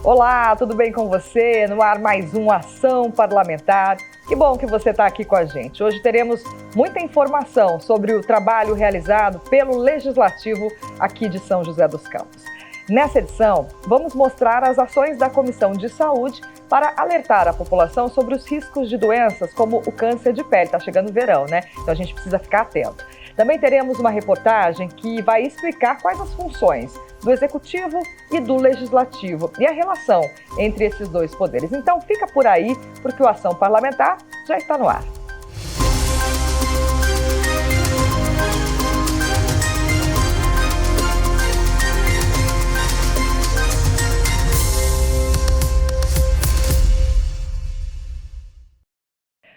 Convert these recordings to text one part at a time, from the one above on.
Olá, tudo bem com você? No ar mais uma Ação Parlamentar. Que bom que você está aqui com a gente. Hoje teremos muita informação sobre o trabalho realizado pelo Legislativo aqui de São José dos Campos. Nessa edição, vamos mostrar as ações da Comissão de Saúde para alertar a população sobre os riscos de doenças como o câncer de pele. Está chegando o verão, né? Então a gente precisa ficar atento. Também teremos uma reportagem que vai explicar quais as funções do Executivo e do Legislativo e a relação entre esses dois poderes. Então fica por aí, porque o Ação Parlamentar já está no ar.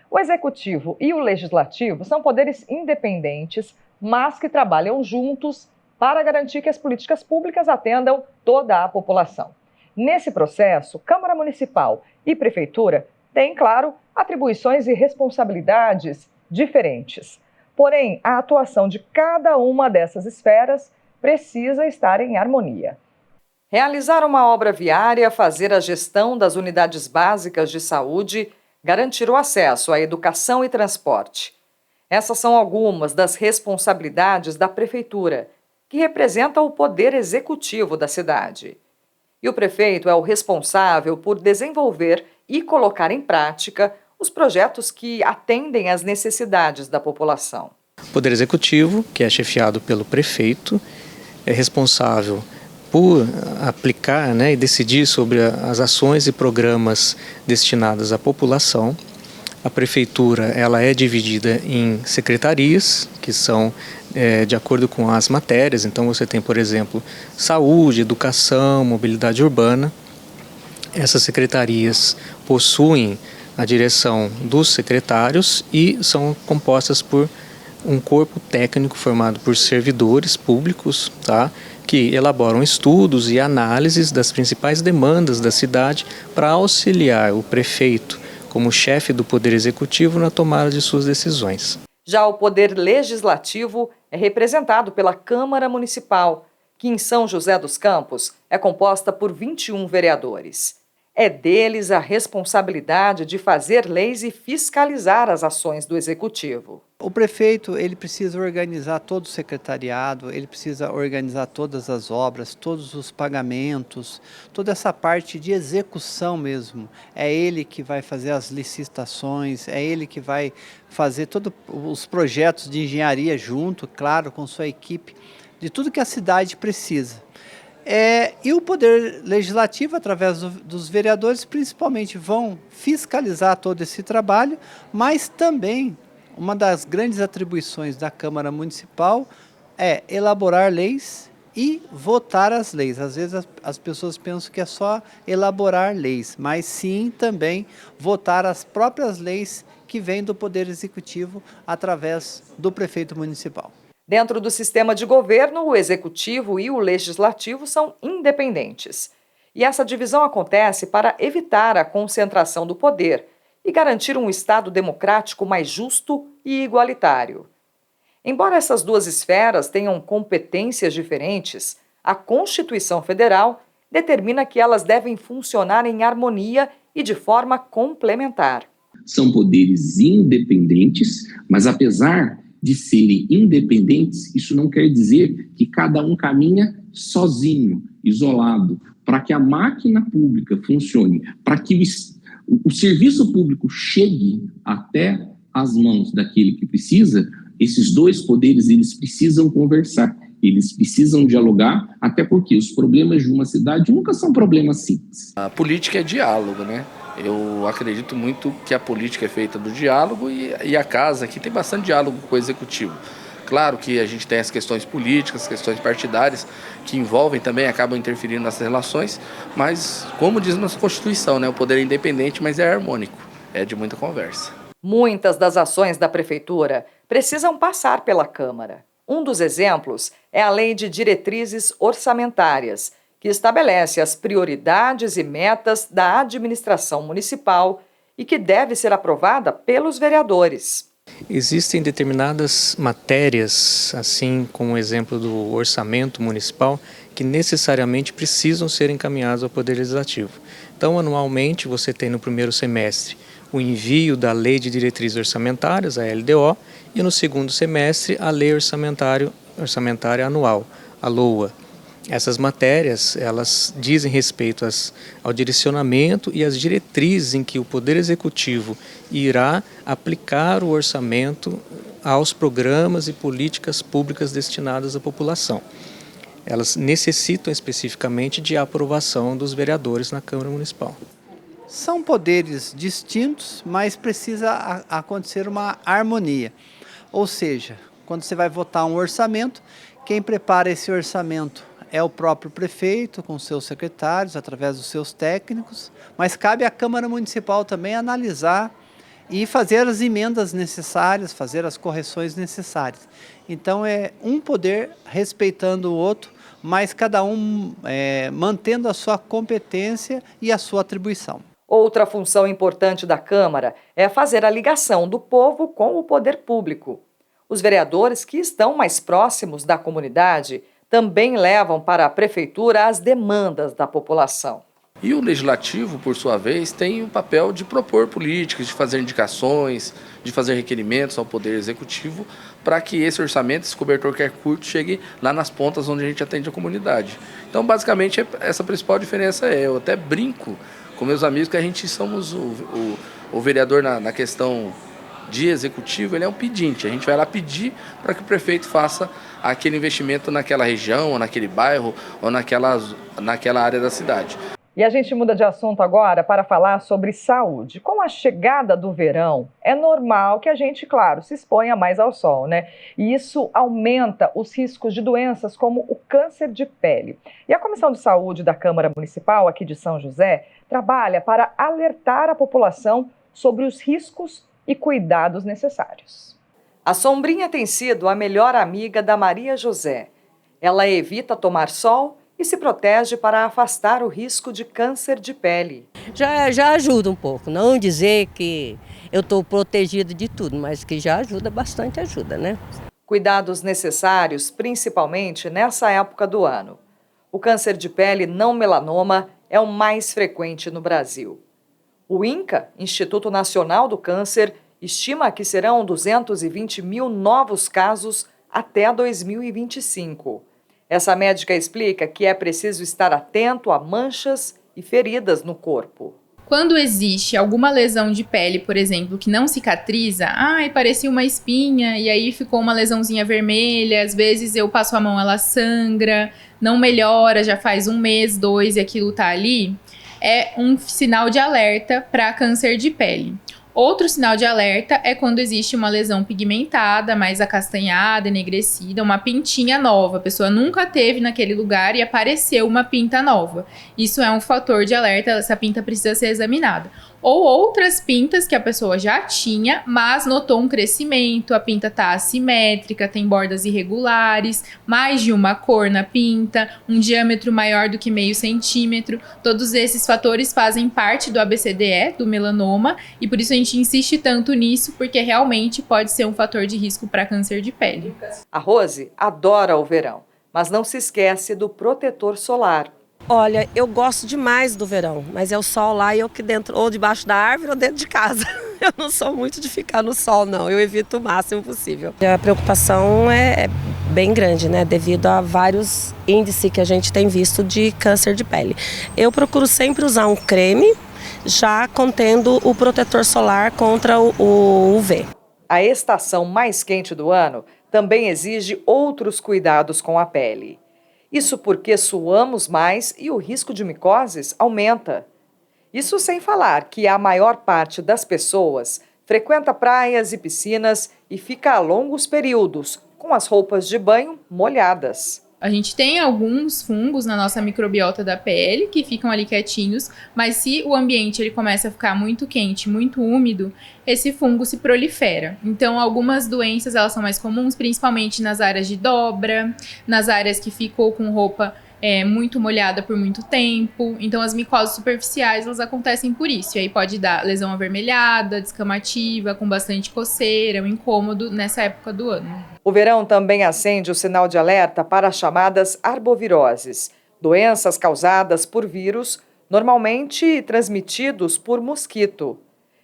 O Executivo e o Legislativo são poderes independentes, mas que trabalham juntos para garantir que as políticas públicas atendam toda a população. Nesse processo, Câmara Municipal e Prefeitura têm, claro, atribuições e responsabilidades diferentes. Porém, a atuação de cada uma dessas esferas precisa estar em harmonia. Realizar uma obra viária, fazer a gestão das unidades básicas de saúde, garantir o acesso à educação e transporte. Essas são algumas das responsabilidades da Prefeitura, que representa o poder executivo da cidade. E o prefeito é o responsável por desenvolver e colocar em prática os projetos que atendem às necessidades da população. O Poder Executivo, que é chefiado pelo prefeito, é responsável por aplicar, e decidir sobre as ações e programas destinados à população. A prefeitura ela é dividida em secretarias, que são de acordo com as matérias. Então você tem, por exemplo, saúde, educação, mobilidade urbana. Essas secretarias possuem a direção dos secretários e são compostas por um corpo técnico formado por servidores públicos, que elaboram estudos e análises das principais demandas da cidade para auxiliar o prefeito como chefe do Poder Executivo na tomada de suas decisões. Já o Poder Legislativo é representado pela Câmara Municipal, que em São José dos Campos é composta por 21 vereadores. É deles a responsabilidade de fazer leis e fiscalizar as ações do Executivo. O prefeito ele precisa organizar todo o secretariado, ele precisa organizar todas as obras, todos os pagamentos, toda essa parte de execução mesmo. É ele que vai fazer as licitações, é ele que vai fazer todos os projetos de engenharia junto, claro, com sua equipe, de tudo que a cidade precisa. E o Poder Legislativo, através dos vereadores, principalmente vão fiscalizar todo esse trabalho, mas também uma das grandes atribuições da Câmara Municipal é elaborar leis e votar as leis. Às vezes as pessoas pensam que é só elaborar leis, mas sim também votar as próprias leis que vêm do Poder Executivo através do prefeito municipal. Dentro do sistema de governo, o Executivo e o Legislativo são independentes. E essa divisão acontece para evitar a concentração do poder e garantir um Estado democrático mais justo e igualitário. Embora essas duas esferas tenham competências diferentes, a Constituição Federal determina que elas devem funcionar em harmonia e de forma complementar. São poderes independentes, mas apesar de serem independentes, isso não quer dizer que cada um caminha sozinho, isolado. Para que a máquina pública funcione, para que o serviço público chegue até as mãos daquele que precisa, esses dois poderes eles precisam conversar, eles precisam dialogar, até porque os problemas de uma cidade nunca são problemas simples. A política é diálogo, né? Eu acredito muito que a política é feita do diálogo e a casa aqui tem bastante diálogo com o Executivo. Claro que a gente tem as questões políticas, as questões partidárias que envolvem também, acabam interferindo nessas relações, mas como diz nossa Constituição, o poder é independente, mas é harmônico, é de muita conversa. Muitas das ações da Prefeitura precisam passar pela Câmara. Um dos exemplos é a Lei de Diretrizes Orçamentárias, que estabelece as prioridades e metas da administração municipal e que deve ser aprovada pelos vereadores. Existem determinadas matérias, assim como o exemplo do orçamento municipal, que necessariamente precisam ser encaminhados ao Poder Legislativo. Então, anualmente, você tem no primeiro semestre o envio da Lei de Diretrizes Orçamentárias, a LDO, e no segundo semestre a Lei Orçamentária Anual, a LOA. Essas matérias, elas dizem respeito ao direcionamento e às diretrizes em que o Poder Executivo irá aplicar o orçamento aos programas e políticas públicas destinadas à população. Elas necessitam especificamente de aprovação dos vereadores na Câmara Municipal. São poderes distintos, mas precisa acontecer uma harmonia. Ou seja, quando você vai votar um orçamento, quem prepara esse orçamento é o próprio prefeito, com seus secretários, através dos seus técnicos, mas cabe à Câmara Municipal também analisar e fazer as emendas necessárias, fazer as correções necessárias. Então é um poder respeitando o outro, mas cada um mantendo a sua competência e a sua atribuição. Outra função importante da Câmara é fazer a ligação do povo com o poder público. Os vereadores que estão mais próximos da comunidade também levam para a Prefeitura as demandas da população. E o Legislativo, por sua vez, tem o papel de propor políticas, de fazer indicações, de fazer requerimentos ao Poder Executivo para que esse orçamento, esse cobertor que é curto, chegue lá nas pontas onde a gente atende a comunidade. Então, basicamente, essa principal diferença eu até brinco com meus amigos que a gente somos o vereador na questão de executivo, ele é um pedinte. A gente vai lá pedir para que o prefeito faça aquele investimento naquela região, ou naquele bairro, ou naquela área da cidade. E a gente muda de assunto agora para falar sobre saúde. Com a chegada do verão, é normal que a gente, claro, se exponha mais ao sol, né? E isso aumenta os riscos de doenças como o câncer de pele. E a Comissão de Saúde da Câmara Municipal aqui de São José trabalha para alertar a população sobre os riscos e cuidados necessários. A sombrinha tem sido a melhor amiga da Maria José. Ela evita tomar sol e se protege para afastar o risco de câncer de pele. Já ajuda um pouco, não dizer que eu estou protegida de tudo, mas que já ajuda, bastante ajuda, né? Cuidados necessários, principalmente nessa época do ano. O câncer de pele não melanoma é o mais frequente no Brasil. O INCA, Instituto Nacional do Câncer, estima que serão 220 mil novos casos até 2025. Essa médica explica que é preciso estar atento a manchas e feridas no corpo. Quando existe alguma lesão de pele, por exemplo, que não cicatriza, parecia uma espinha e aí ficou uma lesãozinha vermelha, às vezes eu passo a mão, ela sangra, não melhora, já faz 1 mês, 2 e aquilo tá ali, é um sinal de alerta para câncer de pele. Outro sinal de alerta é quando existe uma lesão pigmentada, mais acastanhada, enegrecida, uma pintinha nova. A pessoa nunca teve naquele lugar e apareceu uma pinta nova. Isso é um fator de alerta, essa pinta precisa ser examinada. Ou outras pintas que a pessoa já tinha, mas notou um crescimento, a pinta está assimétrica, tem bordas irregulares, mais de uma cor na pinta, um diâmetro maior do que meio centímetro. Todos esses fatores fazem parte do ABCDE, do melanoma, e por isso a gente insiste tanto nisso, porque realmente pode ser um fator de risco para câncer de pele. A Rose adora o verão, mas não se esquece do protetor solar. Olha, eu gosto demais do verão, mas é o sol lá e eu aqui dentro, ou debaixo da árvore ou dentro de casa. Eu não sou muito de ficar no sol, não. Eu evito o máximo possível. A preocupação é bem grande, né? Devido a vários índices que a gente tem visto de câncer de pele. Eu procuro sempre usar um creme, já contendo o protetor solar contra o UV. A estação mais quente do ano também exige outros cuidados com a pele. Isso porque suamos mais e o risco de micoses aumenta. Isso sem falar que a maior parte das pessoas frequenta praias e piscinas e fica a longos períodos com as roupas de banho molhadas. A gente tem alguns fungos na nossa microbiota da pele que ficam ali quietinhos, mas se o ambiente ele começa a ficar muito quente, muito úmido, esse fungo se prolifera. Então, algumas doenças elas são mais comuns, principalmente nas áreas de dobra, nas áreas que ficou com roupa muito molhada por muito tempo. Então, as micoses superficiais elas acontecem por isso. E aí pode dar lesão avermelhada, descamativa, com bastante coceira, um incômodo nessa época do ano. O verão também acende o sinal de alerta para as chamadas arboviroses, doenças causadas por vírus, normalmente transmitidos por mosquito.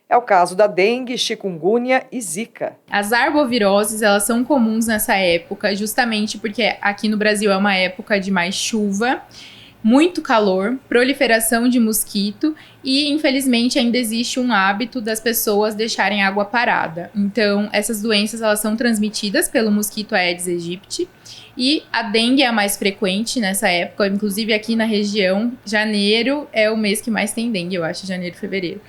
É o caso da dengue, chikungunya e zika. As arboviroses, elas são comuns nessa época, justamente porque aqui no Brasil é uma época de mais chuva, muito calor, proliferação de mosquito e, infelizmente, ainda existe um hábito das pessoas deixarem água parada. Então, essas doenças, elas são transmitidas pelo mosquito Aedes aegypti e a dengue é a mais frequente nessa época, inclusive aqui na região, janeiro é o mês que mais tem dengue, eu acho, janeiro e fevereiro.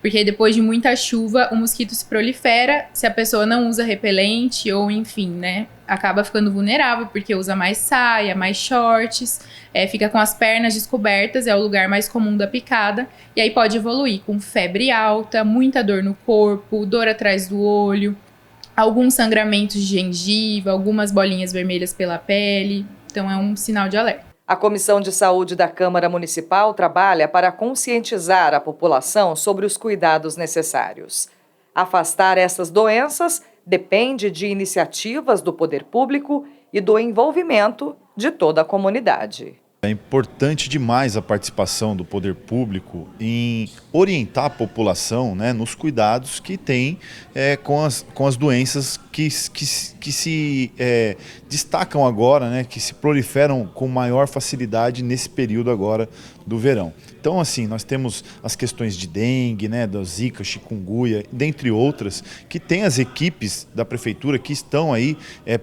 Porque depois de muita chuva, o mosquito se prolifera, se a pessoa não usa repelente ou, enfim, né, acaba ficando vulnerável porque usa mais saia, mais shorts, fica com as pernas descobertas, é o lugar mais comum da picada, e aí pode evoluir com febre alta, muita dor no corpo, dor atrás do olho, alguns sangramentos de gengiva, algumas bolinhas vermelhas pela pele, então é um sinal de alerta. A Comissão de Saúde da Câmara Municipal trabalha para conscientizar a população sobre os cuidados necessários. Afastar essas doenças depende de iniciativas do poder público e do envolvimento de toda a comunidade. É importante demais a participação do poder público em orientar a população, né, nos cuidados que tem com as doenças que se destacam agora, né, que se proliferam com maior facilidade nesse período agora do verão. Então, assim, nós temos as questões de dengue, né, da zika, chikungunya, dentre outras, que tem as equipes da prefeitura que estão aí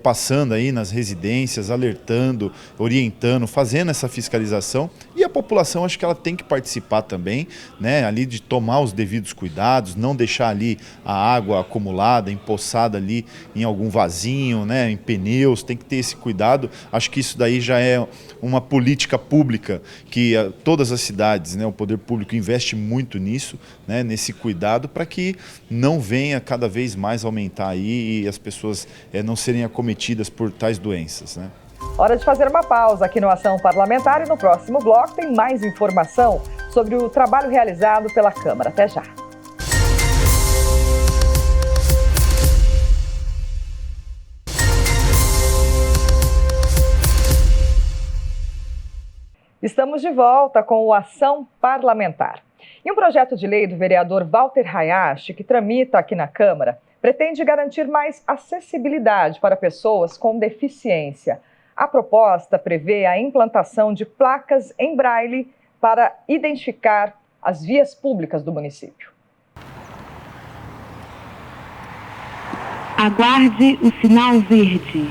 passando aí nas residências, alertando, orientando, fazendo essa fiscalização, e a população acho que ela tem que participar também, né, ali de tomar os devidos cuidados, não deixar ali a água acumulada, empoçada ali em algum vasinho, né, em pneus, tem que ter esse cuidado. Acho que isso daí já é uma política pública que todas as cidades, né, o poder público investe muito nisso, né, nesse cuidado para que não venha cada vez mais aumentar aí e as pessoas não serem acometidas por tais doenças, né? Hora de fazer uma pausa aqui no Ação Parlamentar e no próximo bloco tem mais informação sobre o trabalho realizado pela Câmara. Até já. Estamos de volta com o Ação Parlamentar. E um projeto de lei do vereador Walter Hayashi, que tramita aqui na Câmara, pretende garantir mais acessibilidade para pessoas com deficiência. A proposta prevê a implantação de placas em braille para identificar as vias públicas do município. Aguarde o sinal verde.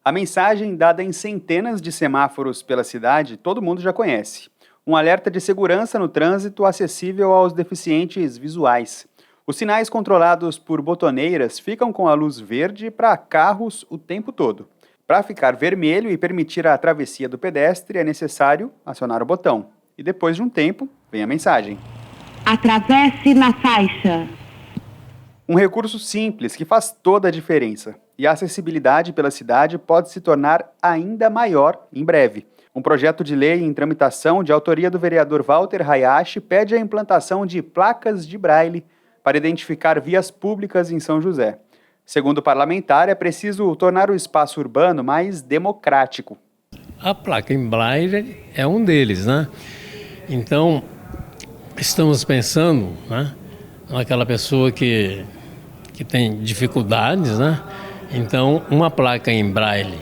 A mensagem dada em centenas de semáforos pela cidade, todo mundo já conhece. Um alerta de segurança no trânsito acessível aos deficientes visuais. Os sinais controlados por botoneiras ficam com a luz verde para carros o tempo todo. Para ficar vermelho e permitir a travessia do pedestre, é necessário acionar o botão. E depois de um tempo, vem a mensagem. Atravesse na faixa. Um recurso simples que faz toda a diferença. E a acessibilidade pela cidade pode se tornar ainda maior em breve. Um projeto de lei em tramitação de autoria do vereador Walter Hayashi pede a implantação de placas de braille para identificar vias públicas em São José. Segundo o parlamentar, é preciso tornar o espaço urbano mais democrático. A placa em braille é um deles, né? Então, estamos pensando, né, naquela pessoa que tem dificuldades, né? Então, uma placa em braille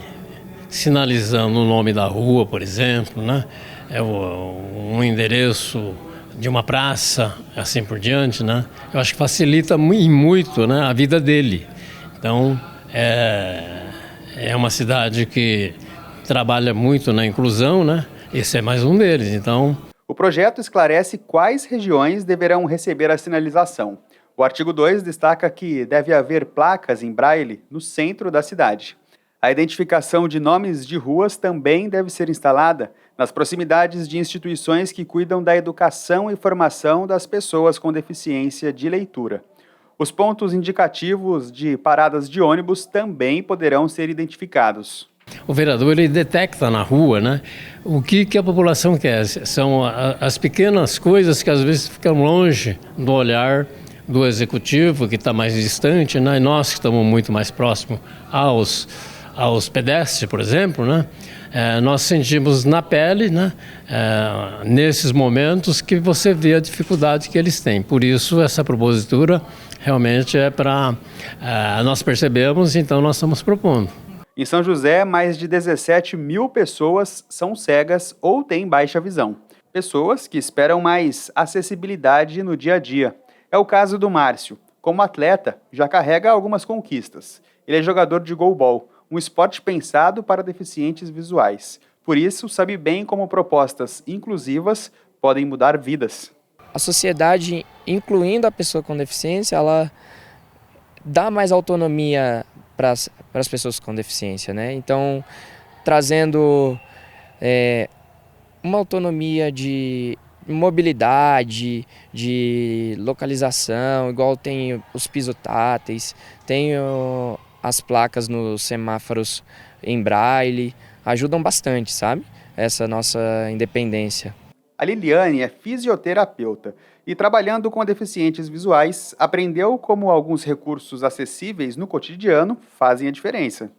sinalizando o nome da rua, por exemplo, né? Um endereço de uma praça, assim por diante, né? Eu acho que facilita muito, né, a vida dele. Então, é uma cidade que trabalha muito na inclusão, né? Esse é mais um deles, então... O projeto esclarece quais regiões deverão receber a sinalização. O artigo 2 destaca que deve haver placas em braille no centro da cidade. A identificação de nomes de ruas também deve ser instalada nas proximidades de instituições que cuidam da educação e formação das pessoas com deficiência de leitura. Os pontos indicativos de paradas de ônibus também poderão ser identificados. O vereador ele detecta na rua, né, o que a população quer. São as pequenas coisas que às vezes ficam longe do olhar do executivo, que está mais distante, né? E nós que estamos muito mais próximos aos pedestres, por exemplo, né? Nós sentimos na pele, né? Nesses momentos que você vê a dificuldade que eles têm. Por isso, essa propositura realmente é para... nós percebemos, então nós estamos propondo. Em São José, mais de 17 mil pessoas são cegas ou têm baixa visão. Pessoas que esperam mais acessibilidade no dia a dia. É o caso do Márcio. Como atleta, já carrega algumas conquistas. Ele é jogador de goalball, um esporte pensado para deficientes visuais. Por isso, sabe bem como propostas inclusivas podem mudar vidas. A sociedade, incluindo a pessoa com deficiência, ela dá mais autonomia para as pessoas com deficiência, né? Então, trazendo uma autonomia de mobilidade, de localização, igual tem os pisotáteis, tem as placas nos semáforos em braille, ajudam bastante, sabe? Essa nossa independência. A Liliane é fisioterapeuta e, trabalhando com deficientes visuais, aprendeu como alguns recursos acessíveis no cotidiano fazem a diferença.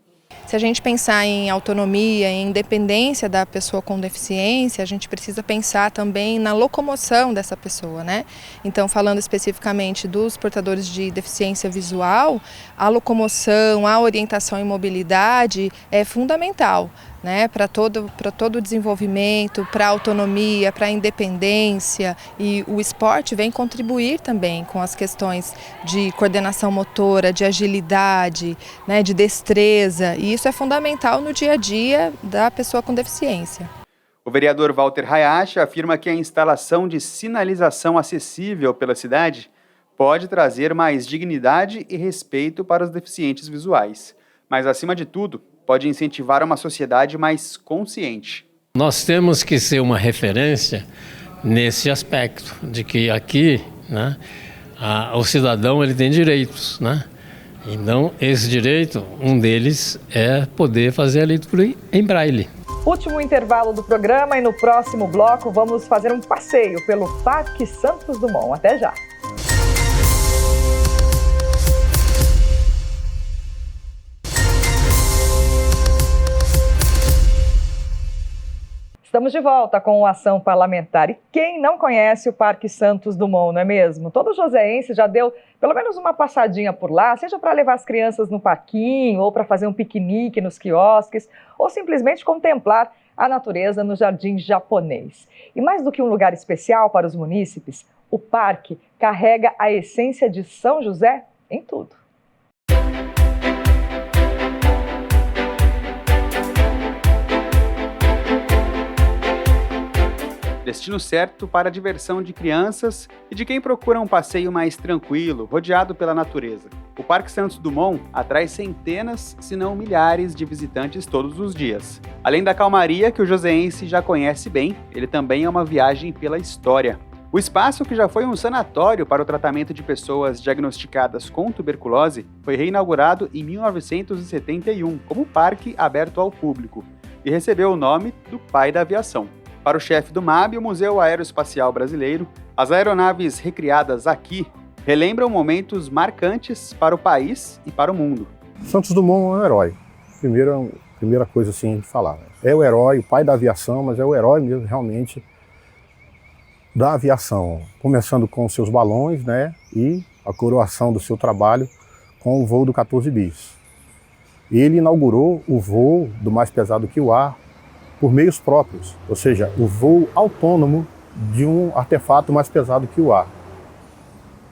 Se a gente pensar em autonomia, em independência da pessoa com deficiência, a gente precisa pensar também na locomoção dessa pessoa, né? Então, falando especificamente dos portadores de deficiência visual, a locomoção, a orientação e mobilidade é fundamental, né? Para todo o desenvolvimento, para a autonomia, para a independência, e o esporte vem contribuir também com as questões de coordenação motora, de agilidade, né? De destreza, e isso é fundamental no dia a dia da pessoa com deficiência. O vereador Walter Hayashi afirma que a instalação de sinalização acessível pela cidade pode trazer mais dignidade e respeito para os deficientes visuais, mas, acima de tudo, pode incentivar uma sociedade mais consciente. Nós temos que ser uma referência nesse aspecto, de que aqui, né, o cidadão ele tem direitos, né? Então, esse direito, um deles é poder fazer a leitura em braille. Último intervalo do programa e no próximo bloco vamos fazer um passeio pelo Parque Santos Dumont. Até já! Estamos de volta com o Ação Parlamentar. E quem não conhece o Parque Santos Dumont, não é mesmo? Todo joseense já deu pelo menos uma passadinha por lá, seja para levar as crianças no parquinho, ou para fazer um piquenique nos quiosques, ou simplesmente contemplar a natureza no Jardim Japonês. E mais do que um lugar especial para os munícipes, o parque carrega a essência de São José em tudo. Destino certo para a diversão de crianças e de quem procura um passeio mais tranquilo, rodeado pela natureza. O Parque Santos Dumont atrai centenas, se não milhares, de visitantes todos os dias. Além da calmaria que o joseense já conhece bem, ele também é uma viagem pela história. O espaço, que já foi um sanatório para o tratamento de pessoas diagnosticadas com tuberculose, foi reinaugurado em 1971 como parque aberto ao público e recebeu o nome do pai da aviação. Para o chefe do MAB, o Museu Aeroespacial Brasileiro, as aeronaves recriadas aqui relembram momentos marcantes para o país e para o mundo. Santos Dumont é um herói. Primeira coisa assim de falar. É o herói, o pai da aviação, mas é o herói mesmo realmente da aviação. Começando com os seus balões, né, e a coroação do seu trabalho com o voo do 14 bis. Ele inaugurou o voo do mais pesado que o ar, por meios próprios, ou seja, o voo autônomo de um artefato mais pesado que o ar.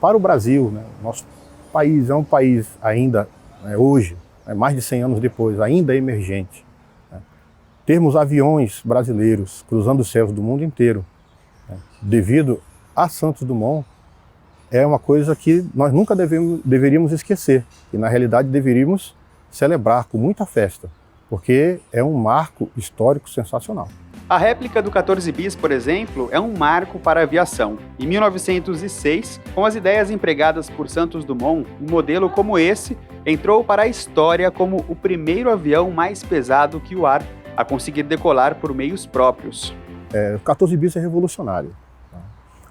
Para o Brasil, né, nosso país é um país ainda, hoje, mais de 100 anos depois, ainda emergente. Né. Termos aviões brasileiros cruzando os céus do mundo inteiro, né, devido a Santos Dumont, é uma coisa que nós nunca deveríamos esquecer, e na realidade deveríamos celebrar com muita festa, porque é um marco histórico sensacional. A réplica do 14 bis, por exemplo, é um marco para a aviação. Em 1906, com as ideias empregadas por Santos Dumont, um modelo como esse entrou para a história como o primeiro avião mais pesado que o ar a conseguir decolar por meios próprios. O 14 bis é revolucionário.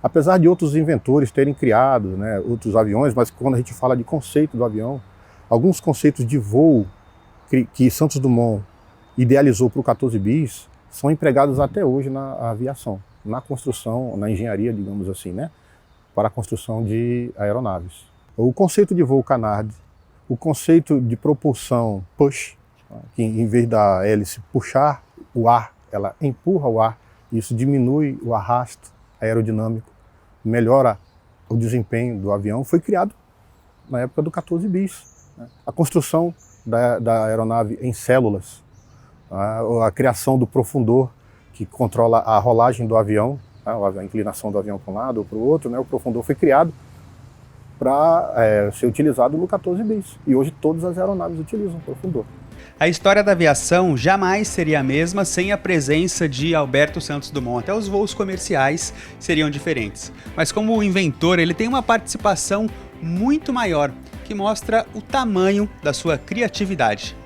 Apesar de outros inventores terem criado, né, outros aviões, mas quando a gente fala de conceito do avião, alguns conceitos de voo que Santos Dumont idealizou para o 14 bis são empregados até hoje na aviação, na construção, na engenharia, digamos assim, né, para a construção de aeronaves. O conceito de voo canard, o conceito de propulsão push, que em vez da hélice puxar o ar, ela empurra o ar, isso diminui o arrasto aerodinâmico, melhora o desempenho do avião, foi criado na época do 14 bis. A construção da aeronave em células, a criação do profundor, que controla a rolagem do avião, a inclinação do avião para um lado ou para o outro, né? O profundor foi criado para ser utilizado no 14 bis. E hoje todas as aeronaves utilizam o profundor. A história da aviação jamais seria a mesma sem a presença de Alberto Santos Dumont. Até os voos comerciais seriam diferentes. Mas como inventor, ele tem uma participação muito maior, que mostra o tamanho da sua criatividade.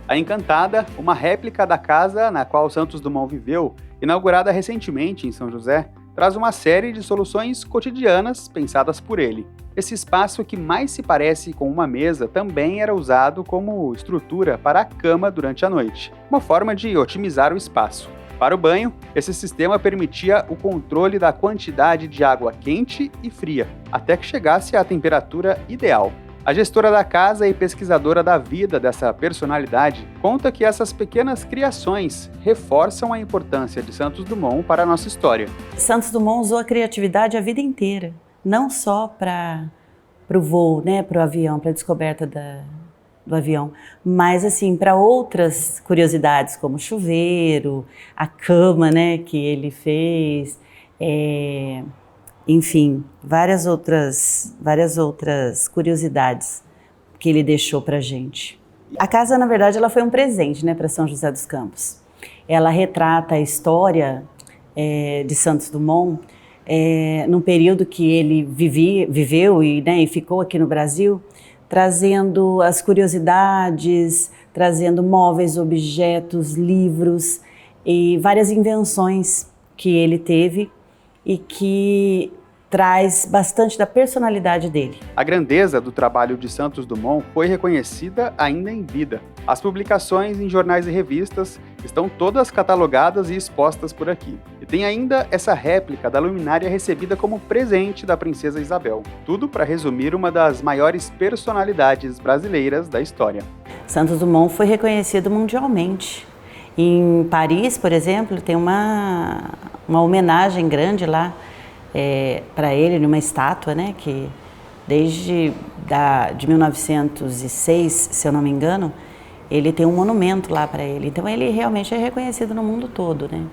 A Encantada, uma réplica da casa na qual Santos Dumont viveu, inaugurada recentemente em São José, traz uma série de soluções cotidianas pensadas por ele. Esse espaço que mais se parece com uma mesa também era usado como estrutura para a cama durante a noite, uma forma de otimizar o espaço. Para o banho, esse sistema permitia o controle da quantidade de água quente e fria, até que chegasse à temperatura ideal. A gestora da casa e pesquisadora da vida dessa personalidade conta que essas pequenas criações reforçam a importância de Santos Dumont para a nossa história. Santos Dumont usou a criatividade a vida inteira, não só para o voo, né, para o avião, para a descoberta do avião, mas assim, para outras curiosidades, como o chuveiro, a cama, né, que ele fez, enfim, várias outras curiosidades que ele deixou para a gente. A casa, na verdade, ela foi um presente, né, para São José dos Campos. Ela retrata a história de Santos Dumont num período que ele viveu e ficou aqui no Brasil, trazendo as curiosidades, trazendo móveis, objetos, livros e várias invenções que ele teve e que traz bastante da personalidade dele. A grandeza do trabalho de Santos Dumont foi reconhecida ainda em vida. As publicações em jornais e revistas estão todas catalogadas e expostas por aqui. E tem ainda essa réplica da luminária recebida como presente da princesa Isabel. Tudo para resumir uma das maiores personalidades brasileiras da história. Santos Dumont foi reconhecido mundialmente. Em Paris, por exemplo, tem uma homenagem grande lá para ele, numa estátua, né, que desde de 1906, se eu não me engano, ele tem um monumento lá para ele. Então ele realmente é reconhecido no mundo todo, né?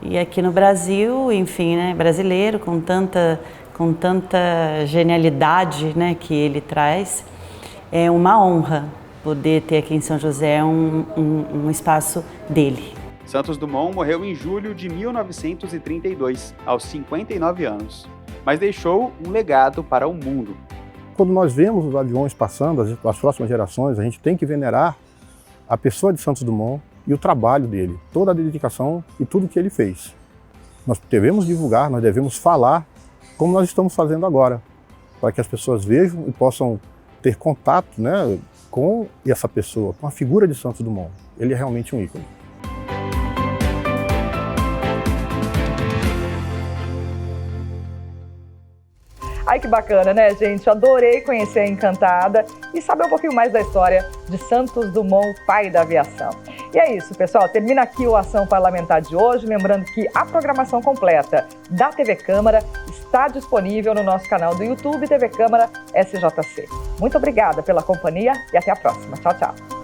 E aqui no Brasil, enfim, né, brasileiro, com tanta genialidade, né, que ele traz, é uma honra poder ter aqui em São José um espaço dele. Santos Dumont morreu em julho de 1932, aos 59 anos, mas deixou um legado para o mundo. Quando nós vemos os aviões passando, as próximas gerações, a gente tem que venerar a pessoa de Santos Dumont e o trabalho dele, toda a dedicação e tudo que ele fez. Nós devemos divulgar, nós devemos falar como nós estamos fazendo agora, para que as pessoas vejam e possam ter contato, né, com essa pessoa, com a figura de Santos Dumont. Ele é realmente um ícone. Ai, que bacana, né, gente? Adorei conhecer a Encantada e saber um pouquinho mais da história de Santos Dumont, pai da aviação. E é isso, pessoal. Termina aqui o Ação Parlamentar de hoje. Lembrando que a programação completa da TV Câmara está disponível no nosso canal do YouTube, TV Câmara SJC. Muito obrigada pela companhia e até a próxima. Tchau, tchau.